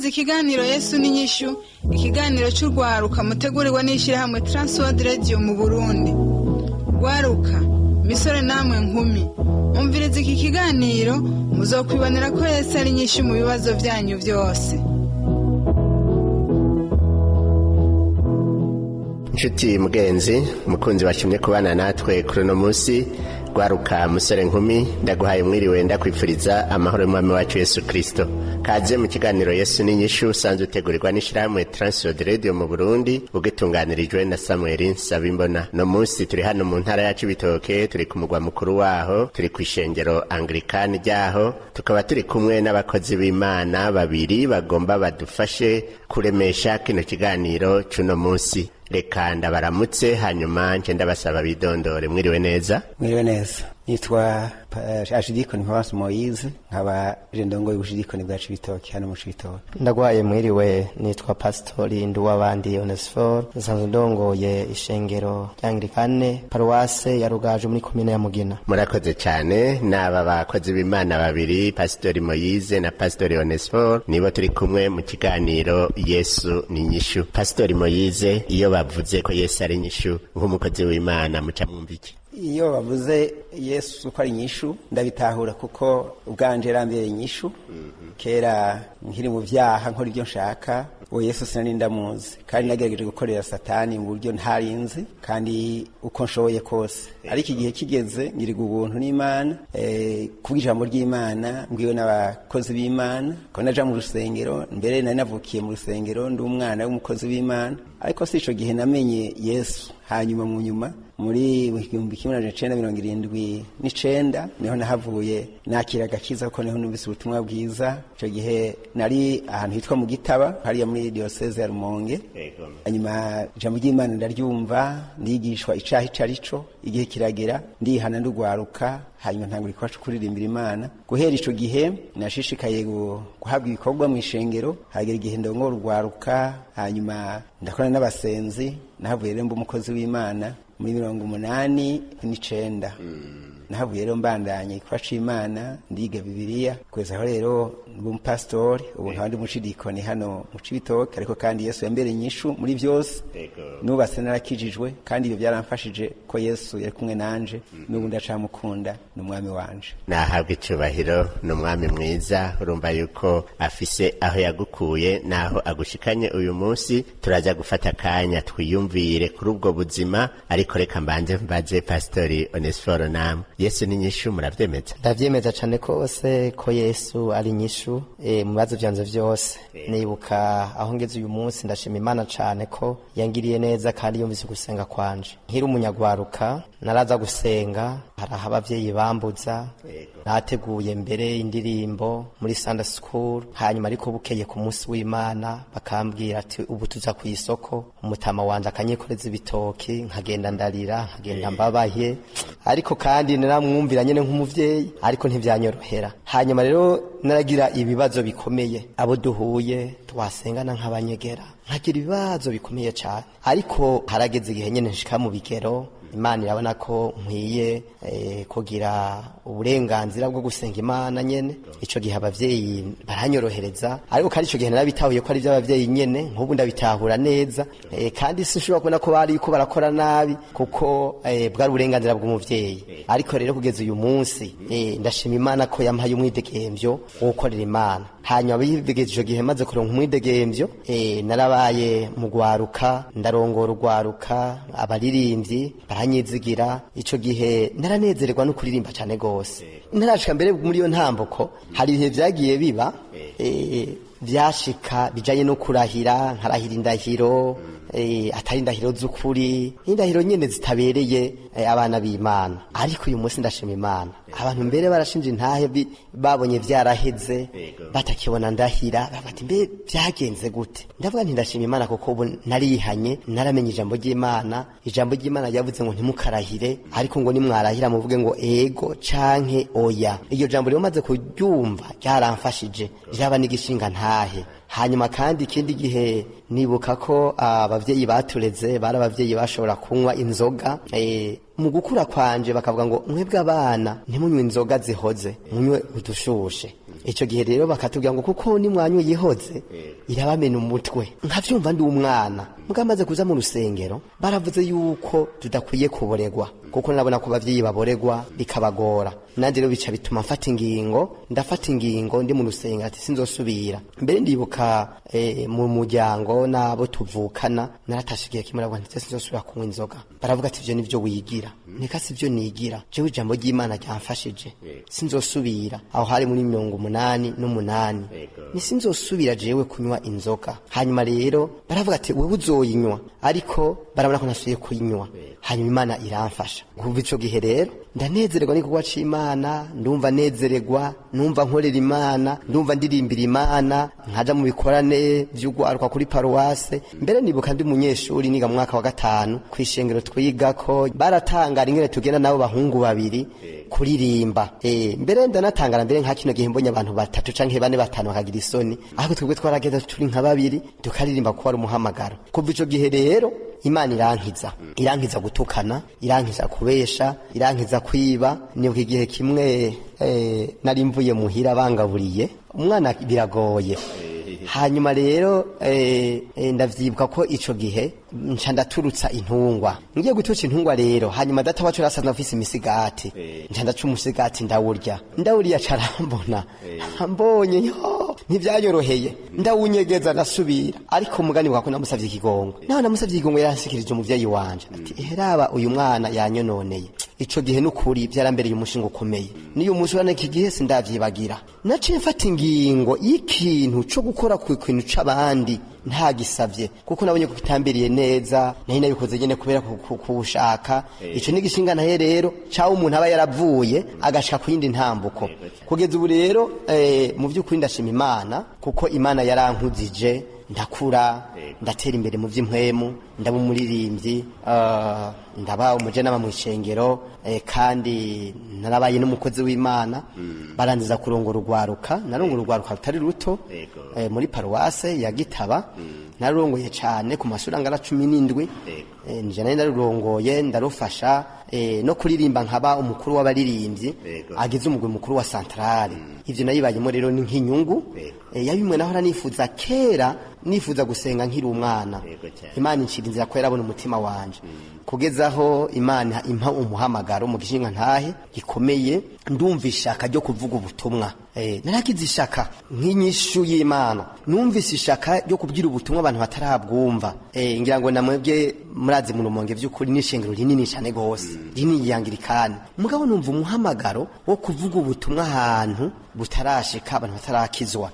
ikiganiro Yesu n'inyishu, ikiganiro cy'urwaruka mutegurirwa n'ishyirahamwe Transworld Radio mu Burundi. Rwaruka, misore namwe nkumi, umviriza iki kiganiro muzokwibonera ko Yesu ari inyishu mu bibazo byanyu byose. Nshuti mugenzi, mukunzi washimye kubana natwe kuri no munsi. Rwaruka musore nkumi, ndaguhaye mwiriwe ndakwifuriza amahoro y'umwami wacu Yesu Kristo. Kaze mu kiganiro Yesu n'inyishu usanzwe utegurirwa n'ishyirahamwe Transworld Radio mu Burundi, ugitunganirijwe na Samuel Nsabimbona. No munsi turi hano mu ntara ya Cibitoke, turi ku mugwa mukuru waho, turi ku ishengero Anglikani ryaho, tukaba turi kumwe n'abakozi b'Imana babiri bagomba badufashe kuremesha kino kiganiro cy'uno munsi. Reka ndabaramutse hanyuma nje ndabasaba bidondore. Mwiriwe neza? Mwiriwe neza. Nitwa Archidikoni Mpawasi Moise, nkaba jendongo y'ubushidikoni bwa Cibitoke hano mu Cibitoke. Ndagwaye mwiriwe, nitwa Pastori Nduwabandi Onesphore, nsanzwe ndongoye ishengero ry'Anglikane paruwase ya Rugajo muri komine ya Mugina. Murakoze cyane. N'aba bakozi b'Imana babiri, Pastori Moise na Pastori Onesphore, nibo turi kumwe mu kiganiro Yesu n'inyishu. Pastori Moise, iyo bavuze ko Yesu ari inyishu nk'umukozi w'Imana muca mwumva iki? Iyo bavuze Yesu ko ari inyishu ndabitahura kuko ubwanje rambere inyishu. Kera nkiri mu vyaha nkora ibyo nshaka, uwo Yesu sinari ndamuzi kandi nagerageje gukorera Satani mu buryo ntarinzi kandi uko nshoboye kose. Ariko igihe kigeze ngiriga ubuntu n'Imana, kubw'ijambo ry'Imana mbwiwe n'abakozi b'Imana ko naja mu rusengero, mbere nari navukiye mu rusengero ndi umwana w'umukozi w'Imana. Ariko si ico gihe namenye Yesu. Hanyuma mu nyuma muri 1979 niho nahavuye nakira agakiza kuko niho numvise ubutumwa bwiza. Ico gihe nari ahantu hitwa mu Gitaba hariya muri diocese ya Rumonge. Hanyuma ijambo ry'Imana ndaryumva, ndigishwa icaha icarico. Igihe kiragera ndihana ndugwaruka, hanyuma ntangura kwacu kuririmbira Imana. Guhera ico gihe nashishikaye guhabwa ibikorwa mu ishengero, hagera igihe ndongora urwaruka, hanyuma ndakorana n'abasenzi. Nahavuye rero mba umukozi w'Imana muri 1989. Nahavuye rero mbandanye kwacu Imana, ndiga Bibiliya kweza aho rero mba umupastori. Ubu nkaba ndi umushidikoni hano mu Cibitoke, ariko kandi Yesu yambere inyishu muri byose. Nubase narakijijwe kandi ibyo byaramfashije ko Yesu yari kumwe nanje. N'ubu ndacamukunda n'umwami wanje. Nahabwa icyubahiro n'umwami mwiza. Urumva yuko afise aho yagukuye naho agushikanye uyu munsi. Turaja gufata kanya twiyumvire kuri ubwo buzima, ariko reka mbanze mbaze Pastori Onesphore namwe. Yesu ni inyishu muravyemeza? Ndavyemeza cane kose ko Yesu ari inyishu mu bibazo vyanze vyose. Nibuka aho ngeze uyu munsi, ndashima Imana cane ko yangiriye neza kandi yumvise gusenga kwanje. Nkiri umunyagwaruka naraza gusenga, haraho abavyeyi bambuza, nateguye mbere indirimbo muri Sunday School. Hanyuma ariko bukeye ku munsi w'Imana bakambwira ati ubu tuza ku isoko, umutama wanje akanyikoreza ibitoki, nkagenda ndarira, nkagenda mbabaye, ariko kandi naramwumvira nyene nk'umuvyeyi, ariko ntivyanyorohera. Hanyuma rero naragira ibibazo bikomeye, abo duhuye twasengana nk'abanyegera, nkagira ibibazo bikomeye cyane. Ariko harageze igihe nyene nshika mu bigero, Imana irabona ko nkwiye kugira uburenganzira bwo gusenga Imana nyene. Ico gihe abavyeyi baranyorohereza, ariko kandi ico gihe narabitahuye ko ari by'abavyeyi nyene. Nk'ubu ndabitahura neza, kandi sinshobora kubona ko bari ko barakora nabi kuko bwari uburenganzira bw'umuvyeyi. Ariko rero kugeza uyu munsi ndashima Imana ko yampaye umwidegemvyo wo gukorera Imana. Hanyuma bigejeje ico gihe maze kuronka umwidegemvyo, narabaye mu gwaruka, ndarongora urwaruka, abaririmbyi baranyizigira. Ico gihe naranezererwa no kuririmba cyane gose. Narashika mbere muri iyo ntambuko, hari ibihe vyagiye biba vyashika bijanye no kurahira, nkarahira indahiro atari indahiro z'ukuri, indahiro nyene zitabereye abana b'Imana. Ariko uyu munsi ndashima Imana, abantu mbere barashinja intahe babonye vyaraheze, batakibona ndahira, bafata mbe vyagenze gute. Ndavuga nti ndashima Imana kuko ubu narihanye, naramenye ijambo ry'Imana. Ijambo ry'Imana ryavuze ngo ntimukarahire, ariko ngo nimwarahira muvuge ngo ego canke oya. Iryo jambo rero maze kuryumva ryaramfashije, ryaba n'igishinga ntahe. Hanyuma kandi ikindi gihe nibuka ko abavyeyi batureze bari abavyeyi bashobora kunywa inzoga, mu gukura kwanje bakavuga ngo mwebwe abana ntimunywe inzoga zihoze, munywe udushushe. ico gihe rero bakatubwira ngo kuko ni mwanyu yihoze irabamena umutwe nkavyumva ndi umwana mugamaze kuza mu rusengero baravuze yuko tudakwiye kuboregwa kuko nabona ko bavyeyi baboregwa bikabagora nanje rero bica bituma ndafata ingingo ndi mu rusengero ati sinzosubira mbere ndibuka mu muryango nabo tuvukana naratashigiye kimurabwa nti sinzosubira kunywa inzoga baravuga ati ivyo nivyo wigira nika sivyo nigira jewe ijambo ry'Imana ryamfashije sinzosubira aho hari muri 88 ni sinzosubira jewe kunywa inzoga hanyuma rero baravuga ati wewe uzoyinywa ariko barabona ko nasubiye kuyinywa hanyuma Imana iramfasha kuva ico gihe rero ndanezererwa n'igikorwa c'Imana ndumva nezererwa numva nkorera Imana ndumva ndirimbira Imana nkaja mu bikorane vy'ugwaruka kuri paruwase mbere nibuka ndi umunyeshuri niga mu mwaka wa 5 kwishengero twigako baratangara ingene tugenda nabo bahungu babiri kuririmba mbere ndanatangara mbere nka kino gihe mbonye abantu 3 canke 4 5 bakagira isoni ahubwo twebwe twaragenda turi nka 2 tukaririmba ko ari umuhamagaro kuva ico gihe rero Imana irankiza gutukana irankiza kubesha irankiza kwiba ni igihe kimwe nari mvuye muhira bangaburiye umwana biragoye hanyuma rero ndavyibuka ko ico gihe nca ndaturutsa intungwa ngiye gutuca intungwa rero hanyuma data wacu rasanzwe afise imisigati nca ndaca umusigati ndawurya carambona ambonye yo ntivyanyoroheye ndawunyegeza ndasubira ariko mugani wako namusavye ikigongo naho namusavye ikigongo yaransikirije umuvyeyi wanje ati heraba uyu mwana yanyononeye ico gihe nukuri vyarambereye umushinga ukomeye niyo mushurane iki gihe sindavyibagira naciye mfata ingingo y'ikintu co gukora ku kintu c'abandi ntagisavye kuko nabonye ko kitambiriye neza nari nabikoze nyene kubera kubushaka ico ni gishingana he rero cawo umuntu aba yaravuye agashika ku yindi ntambuko kugeza ubu rero mu vy'ukuri ndashima Imana kuko Imana yarankuzije ndakura ndatera imbere mu vy'impwemu ndaba umuririmbyi ndaba umujenama mu ishengero kandi narabaye n'umukozi w'Imana baranziza kurongora urwaruka narongora urwaruka rutari ruto muri paruwase ya Gitaba narongoye cyane ku masura angana 17 nje nari narurongoye ndarufasha no kuririmba nkaba umukuru w'abaririmbyi agize umugwi mukuru wa centrale ivyo nayibayemo rero ni nk'inyungu yabimwe naho nifuza kera nifuza gusenga nkiri umwana Imana inshirinzira ko yarabona umutima wanje kugezaho Imana impa umuhamagaro mu gishinga ntahe gikomeye ndumvisha ryo kuvuga ubutumwa naragize ishaka nk'inyishu y'Imana numvise ishaka ryo kubwira ubutumwa abantu batarabwumva ngira ngo namwebwe murazi mu rumonge vy'ukuri n'ishengero rinini cyane gose rinini yangirikane mugabo numva umuhamagaro wo kuvuga ubutumwa ahantu butarashika abantu batarakizwa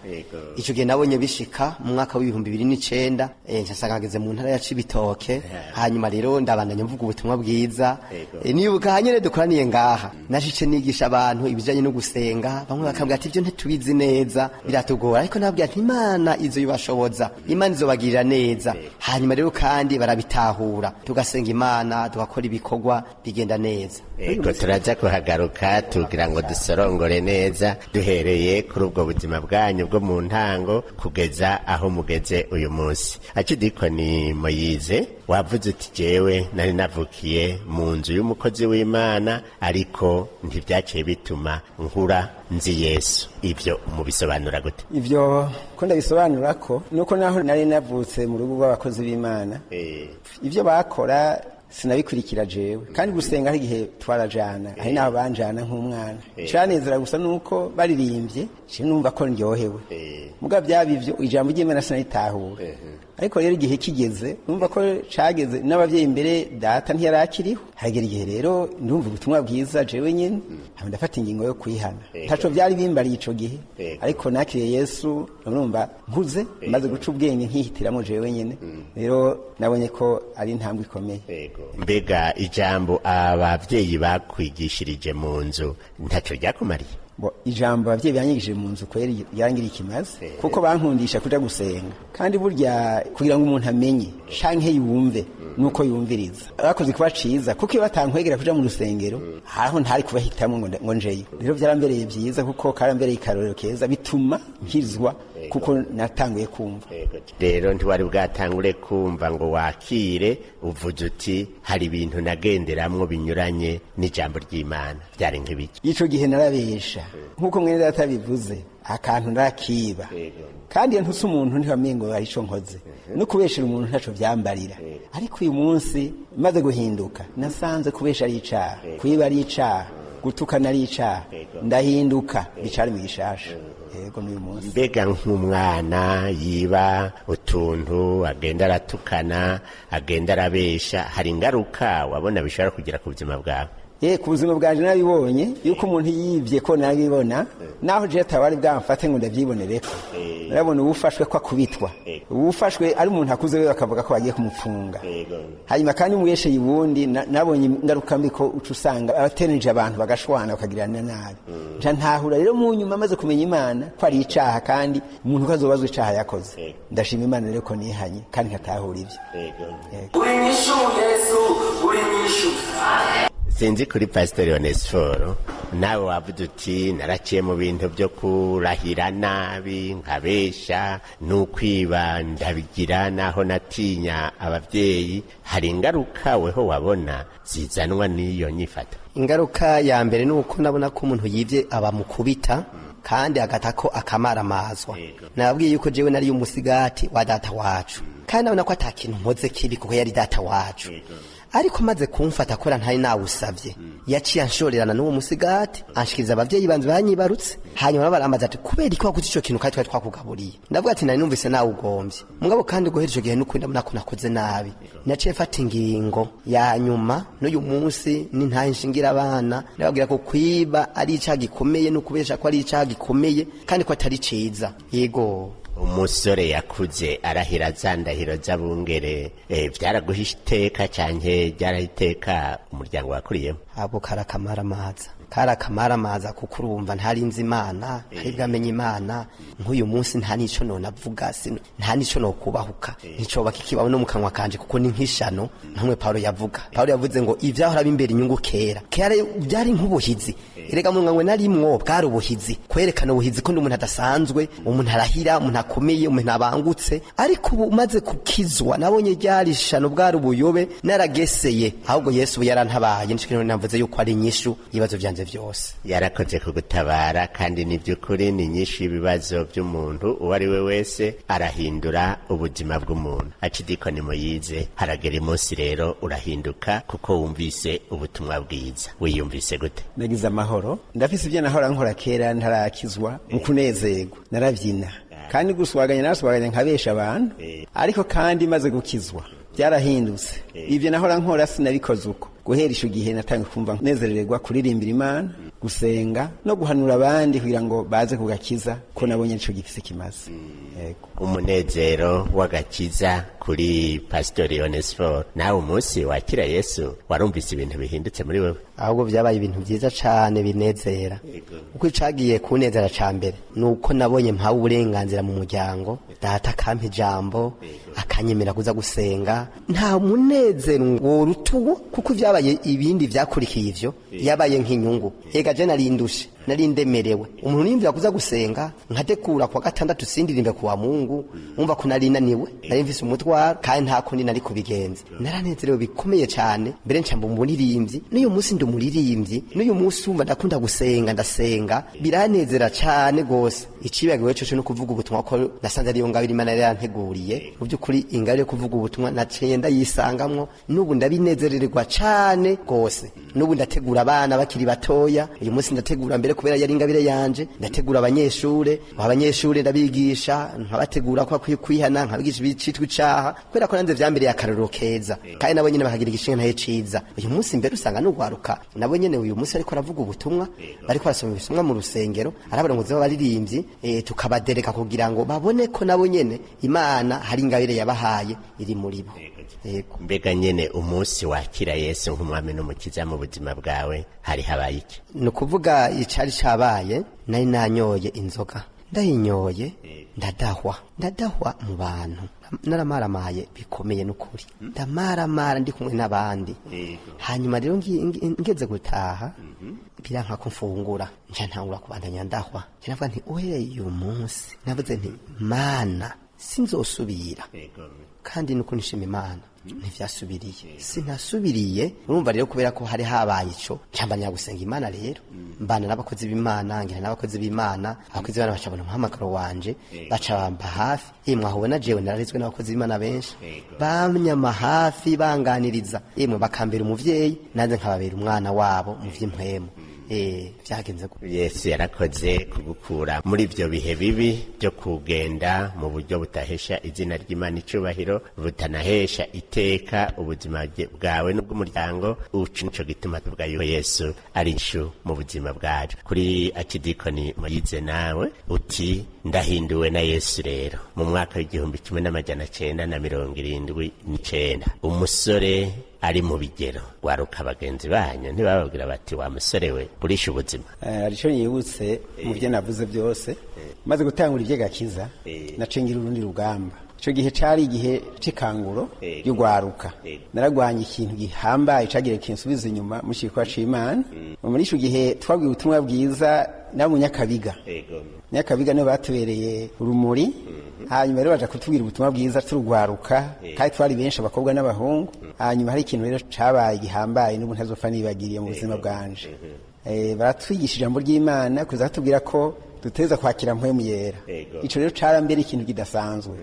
ico gihe nabonye bishika mu mwaka w'2009 nsangageze mu ntara ya Cibitoke hanyuma rero ndabandanya mvuga ubutumwa bwiza nibuka hanyere dukoraniye ngaha nashice nigisha abantu ibijanye no gusenga bamwe bakambwira ati ivyo ntitubizi neza biratugora ariko nababwira ati Imana izo yibashoboza Imana izobagirira neza hanyuma rero kandi barabitahura tugasenga Imana tugakora ibikorwa bigenda neza ego turaja kuhagaruka tugira ngo dusorongore neza duhereye kuri ubwo buzima bwanyu bwo mu ntango kugeza aho mugeze uyu munsi Archidikoni Moyize wavuze uti jewe nari navukiye mu nzu y'umukozi w'Imana ariko ntivyaciye bituma nkura nzi Yesu ivyo mubisobanura gute ivyo ko ndabisobanura ko nuko naho nari navutse mu rugo rw'abakozi b'Imana ivyo bakora sinabikurikira jewe kandi gusenga ari gihe twarajana ari naho banjana nk'umwana canezera gusa nuko baririmbye numva ko ndyohewe muga byabivyo ijambo ry'Imana sinayitahura ariko rero igihe kigeze numva ko cageze n'abavyeyi imbere data ntiyarakiriho hagera igihe rero ndumva ubutumwa bwiza jewe nyene ndafata ingingo yo kwihana taco byari bimbariye ico gihe ariko nakiriye Yesu numva nkuze maze guca ubwenge nkihitiramo jewe nyene rero nabonye ko ari intambwe ikomeye mbega ijambo abavyeyi bakwigishirije mu nzu ntaco ryakumariye ijambo abavyeyi banyigishije mu nzu kweri yarangiriye ikimaze kuko bankundisha kuja gusenga kandi burya kugira ngo umuntu amenye canke yumve nuko yumviriza bakoze kuba ciza kuko iyo batankwegera kuja mu rusengero aho ntari kubahitamo ngo njeyo rero vyarambereye vyiza kuko karambereye ikarorero keza bituma nkizwa kuko natanguye kumva. Rero ntiwari bwatangure kumva ngo wakire uvuze uti hari ibintu nagenderamwo binyuranye n'ijambo ry'Imana, byari nk'ibiki? Ico gihe narabesha nkuko mwene data bivuze, akantu ndakiba kandi ntusi umuntu ntibamengo ari ico nkoze no kubeshera umuntu ntaco vyambarira. Ariko uyu munsi maze guhinduka nasanze kubesha ari icaha, kwiba ari icaha, gutukana ari icaha, ndahinduka bicari mu gishasha. Yego n'uyu munsi. Mbega nk'umwana yiba utuntu, agenda aratukana, agenda arabesha, hari ingaruka wabona bishobora kugira ku buzima bwawe? Ku buzima bwanje nabibonye yuko umuntu yivye ko nabibona, naho je tabari bwamfate ngo ndavyibonereko. Narabona ubufashwe kwa kubitwa, ubufashwe ari umuntu akuze we bakavuga ko bagiye kumupfunga. Hanyuma kandi umuyeshe yibundi nabonye ingaruka mbi ko ucusanga abateneje abantu bagashwana bakagirana nabi. Nja ntahura rero mu nyuma maze kumenya Imana ko ari icaha kandi umuntu kazobazwa icaha yakoze. Ndashima Imana rero ko nihanye kandi nkatahura ivyo. Uri nyishu Yesu, uri nyishu. Sinzi kuri Pastor Onesphore, nawe wavuze uti naraciye mu bintu byo kurahira nabi, nkabesha, n'ukwiba ndabigira, naho natinya abavyeyi. Hari ingaruka weho wabona zizanwa n'iyo nyifata? Ingaruka ya mbere nuko nabona ko umuntu yivye abamukubita kandi agatako akamaramazwa. Nababwiye yuko jewe nari umusigati wa data wacu, kandi nabona ko atakintu mpoze kibi kuko yari data wacu. Ariko maze kumfata kora ntari nawusavye, yaciye anshorerana n'uwo musigati, anshikiriza abavyeyi banze banyibarutse. Hanyuma baramaze ati kubera iko wakuze ico kintu kandi twakugaburiye. Ndavuga ati nari numvise nawe ugombye, mugabo kandi guhera ico gihe nuko ndabona ko nakoze nabi. Naciye mfata ingingo ya nyuma n'uyu munsi ni ntaye nshingira abana, ndabagira ko kwiba ari icaha gikomeye, no kubesha ko ari icaha gikomeye kandi ko atari ciza. Yego umusore yakuze arahira zandahiro z'abungere, vyaraguhisha iteka canke ryarahiteka umuryango wakuriyemo? Abo karakamaramaza kuko urumva ntarinzi Imana, hari bwamenye Imana. Nk'uyu munsi nta nico nonavuga, nta nico nokubahuka, nico bakikibaho no mu kanwa kanje kuko ni nkishano. Ntamwe Paulo yavuze ngo ivyahora bimbera inyungu kera byari nk'ubuhizi. Erega mu ngangwe narimwo bwari ubuhizi, kwerekana ubuhizi ko umuntu adasanzwe, umuntu arahira, umuntu akomeye, umuntu abangutse. Ariko ubu maze kukizwa nabonye ryari shano, bwari ubuyobe, narageseye. Ahubwo Yesu yarantabaye, nshikino navuze yuko ari nyishu ibibazo vyanje vyose. Yarakoze kugutabara, kandi ni by'ukuri ni nyinshi ibibazo by'umuntu uwo ari we wese arahindura ubuzima bw'umuntu. Acidikoni Moyize, haragera umunsi rero urahinduka kuko wumvise ubutumwa bwiza. Wiyumvise gute? Nagize amahoro, ndafise ivyo nahora nkora kera ntarakizwa, mu kunezerwa naravyina kandi guswaganya naswaganya nkabesha abantu. Ariko kandi maze gukizwa byarahindutse. Ivyo nahora nkora sinabikoze uko. Guhera ico gihe natangiye kumva nezerererwa kuririmbira Imana, gusenga no guhanura abandi kugira ngo baze kugakiza, ko nabonye ico gifise kimaze. Yego, umunezero w'agakiza kuri Pastor Onesphore. Nawe umunsi wakira Yesu warumvise ibintu bihindutse muri wewe? Ahubwo vyabaye ibintu vyiza cane binezera. Uko icagiye kunezera ca mbere nuko nabonye mpawe uburenganzira mu muryango, data akampa ijambo, akanyemera kuza gusenga. Nta munezero ngo rutuwo kuko vyabaye ibindi vyakurikiye ivyo, yabaye nk'inyungu. Ega je narindushe, narindemerewe. Umuntu nimvira kuza gusenga, nkatekura kwa gatandatu sindirimbe kuwa Mungu, umva ko narinaniwe, nari mfise umutwaro kandi nta kundi nari kubigenza. Naranezerewe bikomeye cane, mbere ncamba umuririmbyi. N'uyu munsi ndi umuririmbyi, n'uyu munsi umva ndakunda gusenga, ndasenga, biranezera cane gose. Icibagiwe cyo no kuvuga ubutumwa ko nasanze ari yo ngabiri Imana yari yanteguriye. Mu byukuri ingabire yo kuvuga ubutumwa naciye ndayisangamwo, n'ubu ndabinezerererwa cane gose. N'ubu ndategura abana bakiri batoya, uyu munsi ndategura mbere kubera yari ingabire yanje, ndategura abanyeshure ndabigisha, nkabategura ko kwihana, nkabigisha bicitwa icaha, kubera ko nanze vyambere yakaroro keza, kandi nabo nyene bakagira igishinga ntaye ciza. Uyu munsi mbere usanga n'ugwaruka nabo nyene uyu munsi ariko aravuga ubutumwa, bariko arasoma ibisomwa mu rusengero, arabarongoza baririmbyi, tukabadereka kugira ngo babone ko nabo nyene Imana hari ingabire yabahaye iri muri bo. Yego, mbega nyene umunsi wakira Yesu nk'umwami n'umukiza mu buzima bwawe hari habaye iki? Nukuvuga icari cabaye, nari nanyoye inzoga, ndayinyoye ndadahwa mu bantu, naramaramaye bikomeye n'ukuri, ndamaramara ndi kumwe n'abandi. Hanyuma rero ngeze gutaha, biranka ko mfungura nca ntangura kubandanya ndahwa nca navuga nti uhereye uyu munsi navuze nti mana sinzosubira kandi nuko nishima imana ntivyasubiriye sinasubiriye urumva rero kubera ko hari habaye ico ncambanya gusenga imana rero mbana n'abakozi b'imana ngira n'abakozi b'imana abakozi b'imana bacabona umuhamagaro wanje baca bamba hafi mwahubona jewe nararizwe n'abakozi b'imana benshi bamnyama hafi banganiriza bakambera umuvyeyi nanze nkababera umwana wabo mu vy'impwemu vyagenze Yesu yarakoze kugukura muri ivyo bihe bibi byo kugenda mu buryo butahesha izina ry'Imana icubahiro butanahesha iteka ubuzima bwawe n'ubw'umuryango nico gituma tuvuga yuko Yesu ari inshu mu buzima bwacu. Kuri Akidikoni Moyize nawe uti ndahinduwe na Yesu rero mu mwaka w'1979 umusore ari mu bigero waruka bagenzi banyu ntibababwira bati wa musore we urisha ubuzima arico yibutse mu byo navuze byose maze gutangura ibyo gakiza nacengira urundi rugamba ico gihe cari igihe c'ikanguro y'ugwaruka naragwanye ikintu gihambaye cagire kinsubiza inyuma mushikwa c'Imana muri ico gihe twabwiye ubutumwa bwiza na mu Nyakabiga nibo batubereye urumuri hanyuma rero baje kutubwira ubutumwa bwiza turugwaruka kandi twari benshi abakobwa n'abahungu hanyuma hari ikintu rero cabaye gihambaye n'ubu ntazopfa nibagiriye mu buzima bwanje baratwigisha ijambo ry'Imana kuza tubwira ko duteza kwakira mpwemu yera ico rero carambere ikintu kidasanzwe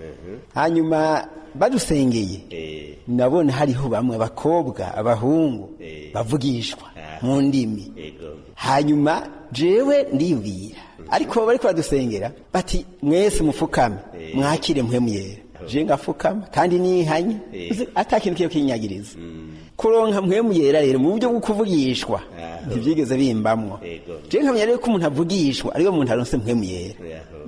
hanyuma badusengeye nabona hariho bamwe abakobwa abahungu bavugishwa mu ndimi hanyuma jewe ndiyumvira ariko bariko badusengera bati mwese mufukame mwakire mpwemu yera je ngafukama kandi nihanye atakintu kiyo kinyagiriza kuronka mpwemu yera rero mu buryo bwo kuvugishwa ntivyigeze bimbamwo je nkamenya rero ko umuntu avugishwa ariyo umuntu aronse mpwemu yera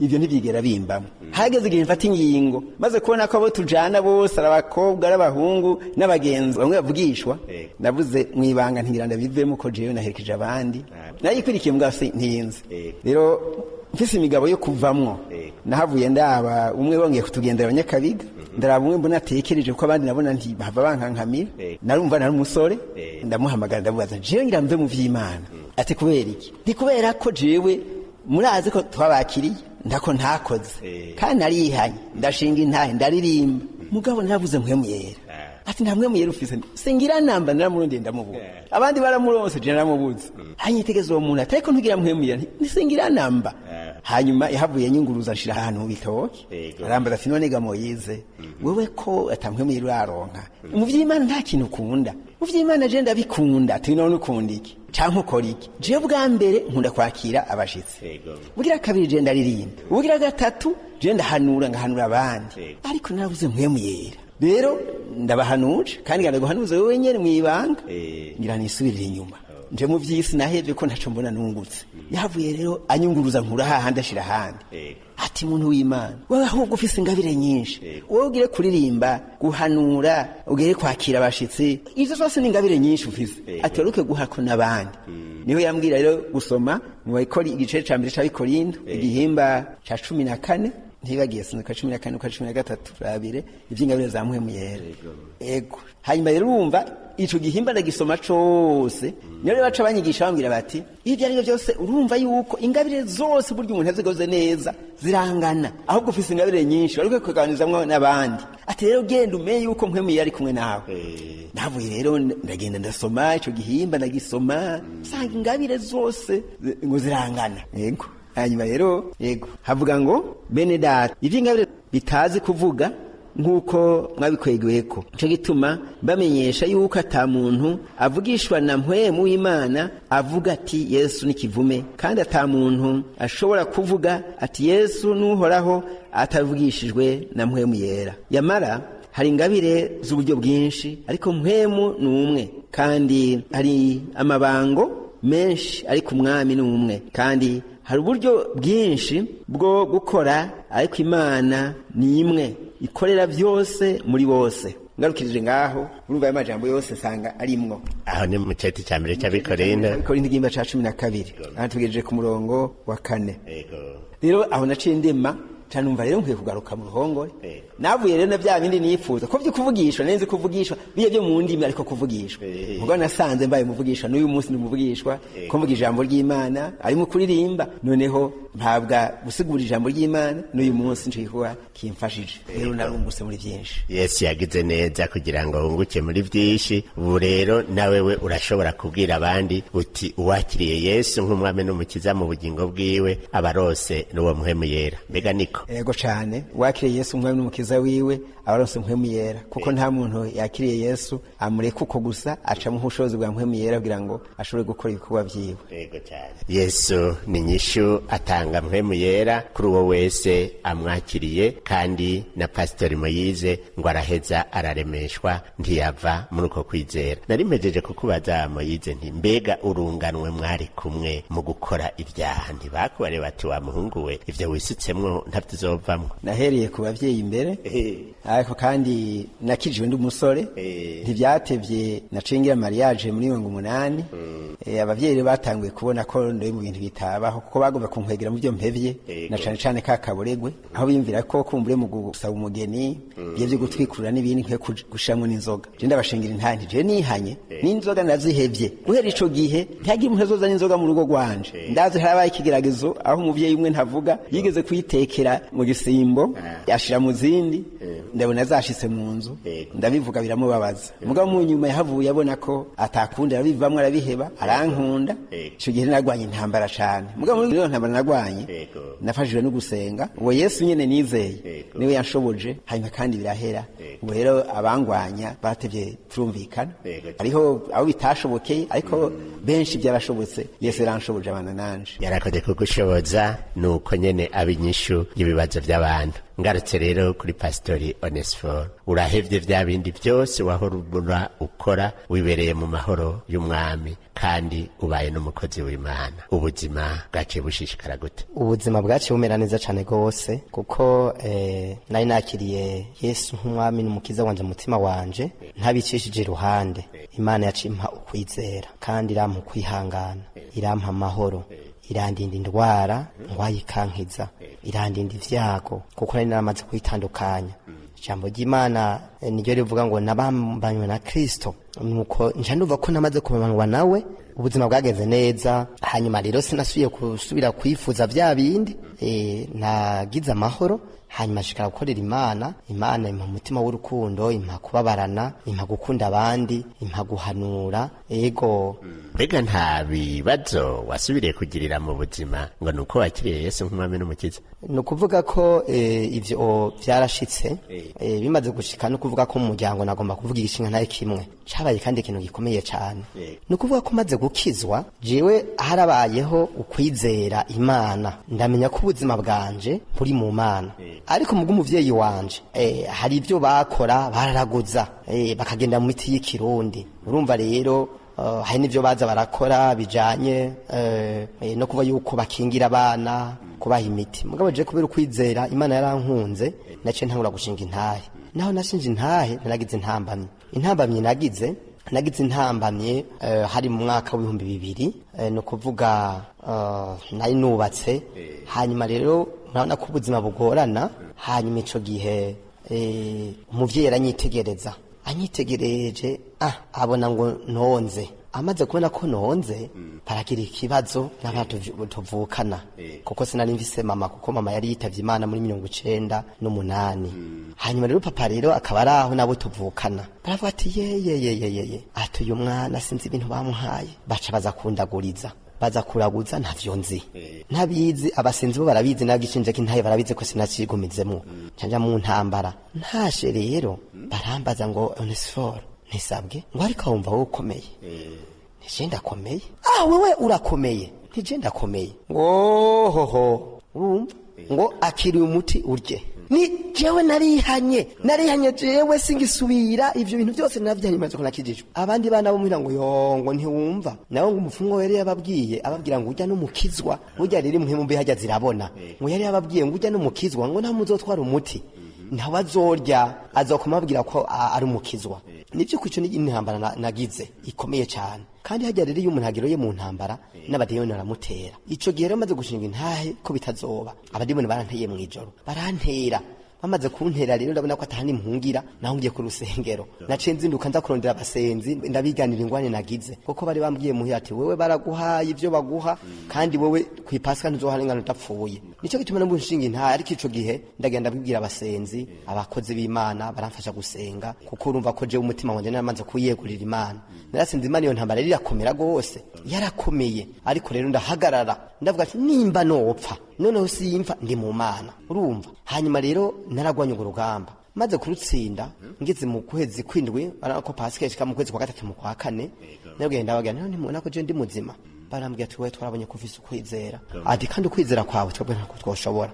ivyo ntivyigera bimbamwo hageze igihe mfata ingingo maze kubona ko abo tujana bose abakobwa n'abahungu n'abagenzi bamwe bavugishwa navuze mwibanga ntigira ndabivemo ko jewe naherekeje abandi nayikwirikiye mbwase ntinze rero mfise imigabo yo kuvamwo nahavuye ndaba umwe bongeye kutugendera Abanyakabiga ndaraba umwe mbona atekereje ko abandi nabona nti bava bankankamira narumva nari umusore ndamuhamagara ndamubaza jewe ngira mve mu vy'Imana ati kubera iki ndi kubera ko jewe murazi ko twabakiriye ndako ntakoze kandi narihanye ndashinga intahe ndaririmba mugabo naravuze mpwemu yera ati nta mpwemu yera ufise singira namba naramurundi ndamubura abandi baramuronse je naramubuze hanyitegezo uwo muntu atari ko ntugira mpwemu yera nisingira namba hanyuma yahavuye nyunguruza nshira ahantu mu bitoke arambaza ati none ga Moyize wewe ko atampwemu yera uraronka mu vy'Imana nta kintu ukunda mu vy'Imana je ndabikunda ati none ukunda iki canke ukora iki je bwa mbere nkunda kwakira abashitsi bugira kabiri je ndaririmba bugira gatatu je ndahanura ngahanura abandi ariko narabuze mpwemu yera rero ndabahanuje kandi ngenda guhanuza wewe nyene mwibanga ngira nisubirire inyuma nje mu vy'isi nahevye ko ntaco mbona nungutse yavuye rero anyunguruza nkura hahandi ashira handi ati muntu w'Imana wewe ahubwo ufise ingabire nyinshi wowe ugire kuririmba guhanura ugire kwakira abashitsi izo zose ni ingabire nyinshi ufise ati waruke guhako n'abandi niho yambwira rero gusoma mu ikori igice ca mbere ca Bikorinto igihimba ca 14 ntibagiye sinuka 14 uko 13 rabire ivy'ingabire za mpwemu yera ego hanyuma rero urumva ico gihimba ndagisoma cose niyo baca banyigisha bambwira bati ivyo ari byose urumva yuko ingabire zose buryo umuntu azigoze neza zirangana ahubwo ufise ingabire nyinshi ariko kuganizamwe n'abandi ati rero genda umenye yuko mpwemu yari kumwe nawe navuye rero ndagenda ndasoma ico gihimba ndagisoma sanga ingabire zose ngo zirangana yego hanyuma rero yego havuga ngo bene data ivy'ingabire bitazi kuvuga nkuko mwabikwegweko cyo gituma bamenyesha yuko ata muntu avugishwa na mpwemu w'Imana avuga ati Yesu ni kivume kandi ata muntu ashobora kuvuga ati Yesu nuhoraho atavugishijwe na mpwemu yera yamara hari ingabire z'uburyo bwinshi ariko mpwemu ni umwe kandi hari amabango menshi ariko umwami ni umwe kandi hari uburyo bwinshi bwo gukora ariko Imana ni imwe ikorera byose muri bose ngarukirije ngaho urumva aya majambo yose sanga arimwo aho ni mu ceti cya mbere cy'Abikorinto igihimba ca 12 aha tugejeje ku murongo wa 4 rero aho naciye ndema canumva rero nkwiye kugaruka mu ruhongore navuye rero na bya bindi nifuza ko vy'ukuvugishwa nenze kuvugishwa biye byo mu ndimi ariko kuvugishwa ubwo nasanze mbaye muvugishwa n'uyu munsi ni muvugishwa ko mvuga ijambo ry'Imana ari mu kuririmba noneho mpabwa gusigura ijambo ry'Imana n'uyu munsi ncikuba kimfashije rero narumbuse muri byinshi. Yesu yagize neza kugira ngo hunguke muri byinshi. Ubu rero nawe we urashobora kubwira abandi uti uwakiriye Yesu nk'umwami n'umukiza mu bugingo bwiwe abarose n'uwo muhemu yera. Mbega niko? Yego cyane, uwakiriye Yesu nk'umwami n'umukiza wiwe abarose muhemu yera, kuko nta muntu yakiriye Yesu amureka uko gusa acamu ubushobozi bwa muhemu yera kugira ngo ashobore gukora ibikorwa byiwe. Yego cyane. Yesu ni nyishu atanga muhemu yera kuri uwo wese amwakiriye, kandi na Pastori Moyize ngo araheza araremeshwa ntiyava muri uko kwizera. Nari mpejeje kukubaza Moyize nti mbega urunganwe mwari kumwe mu gukora ibyaha ntibakubare bati wa muhungu we ivyo wisutsemwo ntavyizovamwo? Nahereye ku bavyeyi imbere ariko kandi nakijwe ndi umusore ntivyatevye nacingira mariage muri 18 abavyeyi batanguye kubona ko ndoye mu bintu bitabaho kuko bagomba kunkwegera mu byo mpevye na cane cane ka kaboregwe aho bimvira ko kumbure mu gusaba umugeni byo gutwikurura n'ibindi nkwe gushamwe n'inzoga je ndabashingira intanti je nihanye n'inzoga nazihevye guhera ico gihe ntagira umuntu azoza n'inzoga mu rugo rwanje ndazi harabaye ikigeragezo aho umuvyeyi umwe ntavuga yigeze kuyitekera mu gisimbo yashira mu zindi ndabona zashitse mu nzu ndabivuga biramubabaza mugabo mu nyuma yahavuye abona ko atakunda arabivamwe arabiheba arankunda ico gihe narwanye intambara cane mugabo muri iyo ntambara narwanye nafashijwe no gusenga uwo Yesu nyene nizeye niwe yanshoboje hanyuma kandi birahera ubu rero abangwanya batevye turumvikana ariho abo bitashobokeye ariko benshi byarashobotse Yesu yaranshoboje abana nanje yarakoze kugushoboza nuko nyene abinyishu y'ibibazo by'abantu. Ngarutse rero kuri Pastori Onesphore, urahevye vya bindi byose wahora ukora wibereye mu mahoro y'umwami kandi ubaye n'umukozi w'Imana. Ubuzima bwaciye bushishikara gute? Ubuzima bwaciye bumera neza cyane gose kuko nari nakiriye Yesu nk'umwami n'umukiza wanje mutima wanje ntabicishije iruhande. Imana yacimpa ukwizera kandi irampa kwihangana, irampa amahoro, irandinda indwara ngwaye ikankiza, irandinda ivyago kuko nari naramaze kwitandukanya. Ijambo ry'Imana niryo rivuga ngo nabambanywe na Kristo, nuko nje nduva ko namaze kubamanwa nawe ubuzima bwageze neza. Hanyuma rero sinasubiye kusubira kwifuza vya bindi, nagize amahoro hanyuma shikara gukorera Imana. Imana impa umutima w'urukundo, impa kubabarana, impa gukunda abandi, impa guhanura. Ego mbega nta bibazo wasubiriye kugirira mu buzima ngo nuko wakiriye Yesu nk'umwami n'umukiza? Nukuvuga ko ivyo vyarashitse bimaze gushika, no kuvuga ko mu muryango nagomba kuvuga igishinga ntaye kimwe cabaye kandi ikintu gikomeye cyane. Nukuvuga ko maze gukizwa jewe harabayeho ukwizera Imana, ndamenya ko ubuzima bwanje buri mu Mana. Ariko mu bw'umuvyeyi wanje hari ivyo bakora bararaguza, bakagenda mu miti y'ikirundi. Urumva rero hari n'ivyo baza barakora bijanye no kuba yuko bakingira abana, kubaha imiti. Mugabo je kubera ukwizera Imana yarankunze, nace ntangura gushinga intahe. Naho nashinje intahe naragize intambamye nagize intambamye hari mu mwaka w'2000, no kuvuga nari nubatse. Hanyuma rero murabona ko ubuzima bugorana. Hanyuma ico gihe umuvyeyi anyitegereje abona ngo nonze. Amaze kubona ko nonze baragira ikibazo n'abantu tuvukana, kuko sinari mvise mama, kuko mama yari yitavye Imana muri 1998. Hanyuma rero papa rero akaba araho nabo tuvukana, baravuga ati yeye ati uyu mwana sinzi ibintu bamuhaye. Baca baza kundaguriza, baza kuraguza ntavyo nzi, ntabizi. Abasenzi bo barabizi, nagishinje ko intaye barabizi ko sinacigumizemo. Canja mu ntambara ntashe rero barambaza ngo Onesphore ntisabwe ngo ariko wumva wowe ukomeye? Nije ndakomeye. Wewe urakomeye? Nije ndakomeye. Hoho urumva ngo akiriye umuti urye. Ni jewe narihanye jewe singisubira ivyo bintu byose navyanyimaze ko nakijijwe. Abandi bana bo muhira ngo yongo ntiwumva nawe ngo umufungo yari yababwiye, ababwira ngo ujya n'umukizwa burya riri muhemu mbi hajya zirabona, ngo yari yababwiye ngo ujya n'umukizwa ngo nta muzotwara umuti ntawazorya, azokumabwira ko ari umukizwa. nivyo kwico ni intambara nagize ikomeye cyane kandi hajya rero iyo umuntu agiroye mu ntambara n'abadayimoni baramutera ico gihe rero maze gushinga intahe ko bitazoba abadayimoni baranteye mu ijoro barantera bamaze kuntera rero ndabona ko atahandi mpungira naho ngiye ku rusengero naciye nzinduka nza kurondera abasenzi ndabiganira ingwane nagize kuko bari bambwiye muhira ati wewe baraguhaye ivyo baguha kandi wewe kwipasika ntuzoharengana udapfuye nico gituma no mushinga intahe ariko ico gihe ndagenda bibwira abasenzi abakozi b'Imana baramfasha gusenga kuko urumva ko je umutima wanje namaze kuyegurira Imana narasinze Imana iyo ntambara rirakomera gose yarakomeye ariko rero ndahagarara ndavuga ati nimba nopfa noneho simfa ndi mu Mana urumva hanyuma rero naragwanye urugamba maze kurutsinda ngeze mu kwezi kwindwi arako Pasika ishika mu kwezi kwa gatatu mu kwa kane nagenda bagana none mubona ko je ndi muzima barambwiye ati wewe twarabonye ko ufise ukwizera ati kandi ukwizera kwawe twebwe ntabwo twoshobora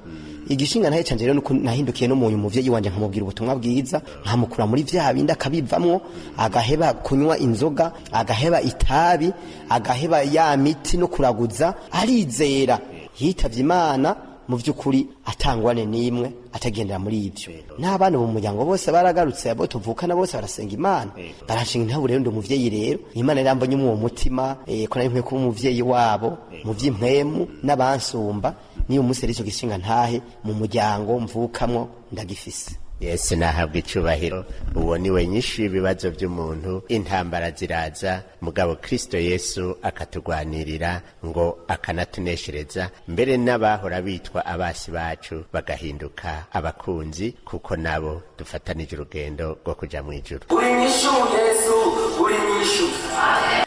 igishinga nahe canje rero nuko nahindukiye no mu muvyeyi wanje nkamubwira ubutumwa bwiza nkamukura muri vya bindi akabivamwo agaheba kunywa inzoga agaheba itabi agaheba ya miti no kuraguza arizera yitavye Imana mu vyukuri atangwane nimwe atagendera muri ivyo n'abana mu muryango bose baragarutse abo tuvukana bose barasenga Imana barashinga intabu rero ndo muvyeyi rero Imana irambonye mu mutima ko nari nkwiye kuba umuvyeyi wabo mu vy'impwemu n'abansumba niyo umunsi rero ico gishinga ntahe mu muryango mvukamwo ndagifise. Yesu nahabwa icubahiro uwo ni we nyinshi ibibazo by'umuntu intambara ziraza mugabo Kristo Yesu akatugwanirira ngo akanatuneshereza mbere n'abahora bitwa abasi bacu bagahinduka abakunzi kuko nabo dufatanije urugendo rwo kuja mu ijuru. Uri nyishu Yesu uri nyishu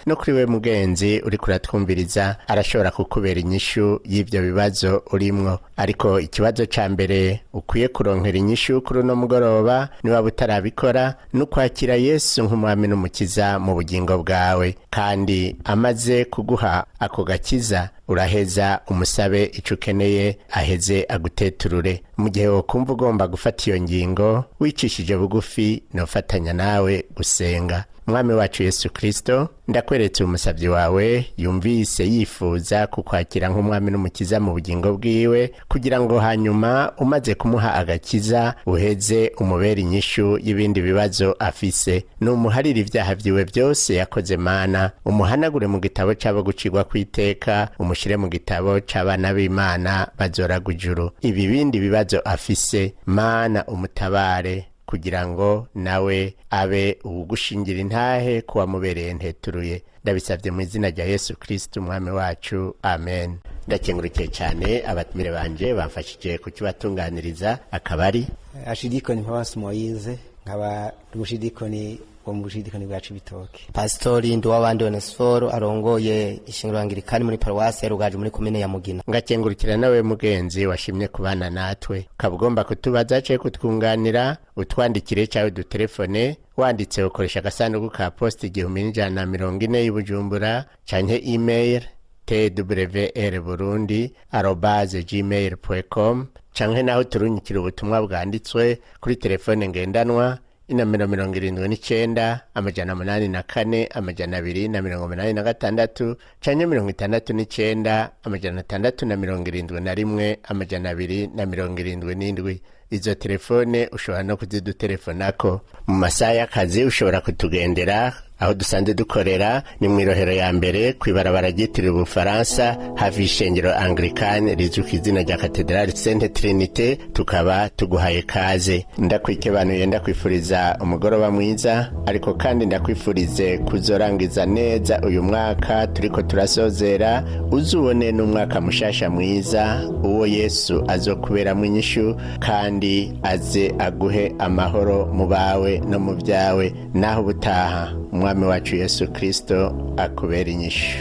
no kuri we mugenzi uri kuratwumviriza arashobora kukubera inyishu y'ivyo bibazo urimwo ariko ikibazo ca mbere ukwiye kuronkera inyishu kuri no mugoroba niba butarabikora n'ukwakira Yesu nk'umwami n'umukiza mu bugingo bwawe kandi amaze kuguha ako gakiza uraheza umusabe ico ukeneye aheze aguteturure mu gihe wokumva ugomba gufata iyo ngingo wicishije bugufi nofatanya nawe gusenga. Mwami wacu Yesu Kristo ndakweretse umusavyi wawe yumvise yifuza kukwakira nk'umwami n'umukiza mu bugingo bwiwe kugira ngo hanyuma umaze kumuha agakiza uheze umubera inyishu y'ibindi bibazo afise n'umuharira ivyaha vyiwe byose yakoze Mana umuhanagure mu gitabo c'abo gucirwa kwiteka umushire mu gitabo c'abana b'Imana bazoraga ijuru ibi bindi bibazo afise Mana umutabare kugira ngo nawe abe ugushingira intahe kuwa mubereye nteturuye ndabisavye mu izina rya Yesu Kristo umwami wacu amen. Ndakengurukiye cyane abatumire banje bamfashije kukibatunganiriza akabari ashidikoni Mpawasi Moise nkaba umushidikoni wo mu bushidikoni bwacu bitoke Pastori Nduwabandi Onesforo arongoye ishingiro Anglikani muri paruwasi ya Rugaje muri komine ya Mugina. Ngakengurukira nawe mugenzi washimye kubana natwe kabugomba kutubaza cyo kutwunganira utwandikire cyawe dutelefone wanditse ukoresha agasanduku ka poste 1140 y'Ibujumbura canke email twrburundi@gmail.com canke naho turunyikira ubutumwa bwanditswe kuri telefone ngendanwa inomero 79 884 286 canke 69 671 277. Izo telefone ushobora no kuzidutelefonako mu masaha y'akazi ushobora kutugendera aho dusanze dukorera ni mwirohero ya mbere kwibarabara ryitiriwe Ubufaransa hafi ishengero Anglikani rizwi ku izina rya Cathedrale Sainte Trinité tukaba tuguhaye kaze ndakwikebanuye ndakwifuriza umugoroba mwiza ariko kandi ndakwifurize kuzorangiza neza uyu mwaka turiko turasozera uzubone n'umwaka mushasha mwiza uwo Yesu azokuberamwo inyishu kandi aze aguhe amahoro mu bawe no mu byawe naho butaha umwami wacu Yesu Kristo akubera inyishu.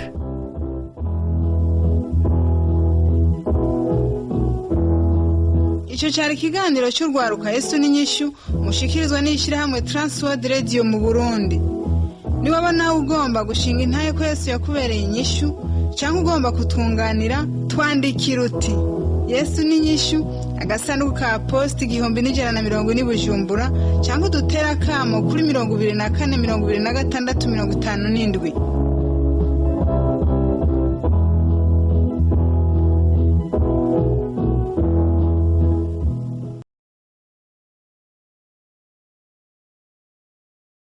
Ico cyari kiganiro cy'urwaruka Yesu n'inyishu mushikirizwa n'ishirahamwe Transworld Radio mu Burundi. Niba nawe ugomba gushinga intaye ko Yesu yakubereye inyishu cyangwa ugomba kutunganira twandikira uti Yesu n'inyishu agasanduku ka poste 1140 Bujumbura cyangwa dutera kamo kuri 24 26 57.